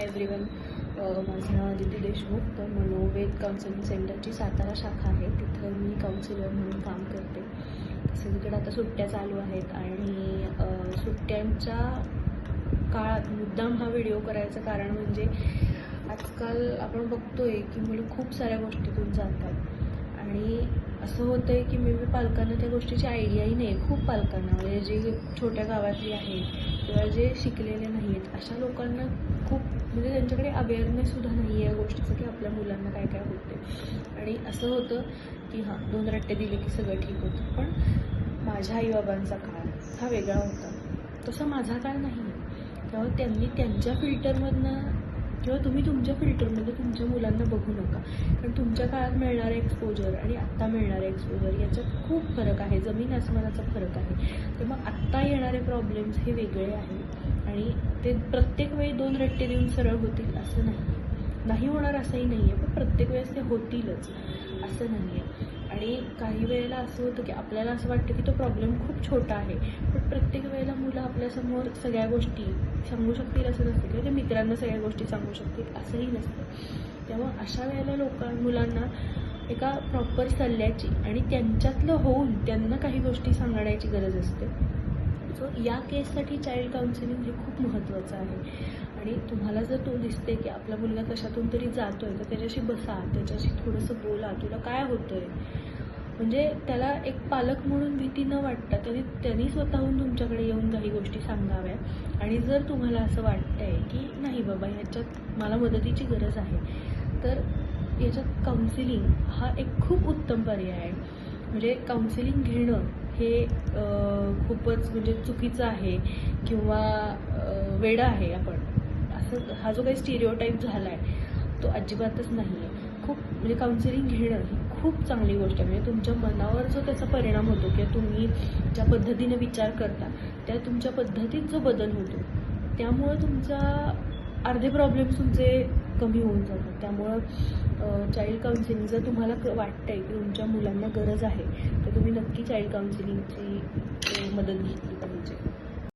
Hi everyone, माझं नाव अदिती देशमुख. तर मनोवेद counselling सेंटरची सातारा शाखा आहे, तिथं मी काउन्सिलर म्हणून काम करते. सगळीकडे आता सुट्ट्या चालू आहेत आणि सुट्ट्यांच्या काळात मुद्दाम हा व्हिडिओ करायचं कारण म्हणजे आजकाल आपण बघतोय की मुलं खूप साऱ्या गोष्टीतून जातात आणि असं होतं आहे की मे बी पालकांना त्या गोष्टीची आयडियाही नाही. खूप पालकांना म्हणजे जे छोट्या गावातली आहेत किंवा जे शिकलेले नाही आहेत अशा लोकांना खूप म्हणजे त्यांच्याकडे अवेअरनेससुद्धा नाही आहे या गोष्टीचं की आपल्या मुलांना काय काय होते. आणि असं होतं की हां 2 रट्टे दिले की सगळं ठीक होतं. पण माझ्या आईबाबांचा काळ हा वेगळा होता, तसा माझा काळ नाही आहे. तेव्हा त्यांनी त्यांच्या फिल्टरमधनं किंवा तुम्ही तुमच्या फिल्टरमध्ये तुमच्या मुलांना बघू नका, कारण तुमच्या काळात मिळणारे एक्सपोजर आणि आत्ता मिळणारे एक्सपोजर याच्यात खूप फरक आहे, जमीन आसमानाचा फरक आहे. तर मग आत्ता येणारे प्रॉब्लेम्स हे वेगळे आहेत आणि ते प्रत्येक वेळी 2 रट्टे देऊन सरळ होतील असं नाही होणार असंही नाही आहे, पण प्रत्येक वेळेस ते होतीलच असं नाही आहे. आणि काही वेळेला असं होतं की आपल्याला असं वाटतं की तो प्रॉब्लेम खूप छोटा आहे, पण प्रत्येक वेळेला मुलं आपल्यासमोर सगळ्या गोष्टी सांगू शकतील असं नसतं किंवा ते मित्रांना सगळ्या गोष्टी सांगू शकतील असंही नसतं. तेव्हा अशा वेळेला मुलांना एका प्रॉपर सल्ल्याची आणि त्यांच्यातलं होऊन त्यांना काही गोष्टी सांगण्याची गरज असते. सो या केससाठी चाइल्ड काउन्सिलिंग हे खूप महत्त्वाचं आहे. आणि तुम्हाला जर तो दिसते की आपला मुलगा कशातून तरी जातो आहे तर त्याच्याशी बसा, त्याच्याशी थोडंसं बोला, तुला काय होतं आहे. म्हणजे त्याला एक पालक म्हणून भीती न वाटता त्यांनी स्वतःहून तुमच्याकडे येऊन काही गोष्टी सांगाव्या. आणि जर तुम्हाला असं वाटतं आहे की नाही बाबा ह्याच्यात मला मदतीची गरज आहे, तर याच्यात काउन्सिलिंग हा एक खूप उत्तम पर्याय आहे. म्हणजे काउन्सिलिंग घेणं हे खूपच म्हणजे चुकीचं आहे किंवा वेडं आहे. आपण असं हा जो काही स्टिरिओटाईप झाला आहे तो अजिबातच नाही आहे. खूप म्हणजे काउन्सिलिंग घेणं ही खूप चांगली गोष्ट आहे. म्हणजे तुमच्या मनावर जो त्याचा परिणाम होतो किंवा तुम्ही ज्या पद्धतीने विचार करता त्या तुमच्या पद्धतीत जो बदल होतो त्यामुळं तुमचा अर्धे प्रॉब्लेम्स तुमचे कमी होऊन जातात. त्यामुळं चाइल्ड काउन्सिलिंग जर तुम्हाला वाटतं आहे की तुमच्या मुलांना गरज आहे तर तुम्ही नक्की चाइल्ड काउन्सिलिंगची मदत घेतली पाहिजे.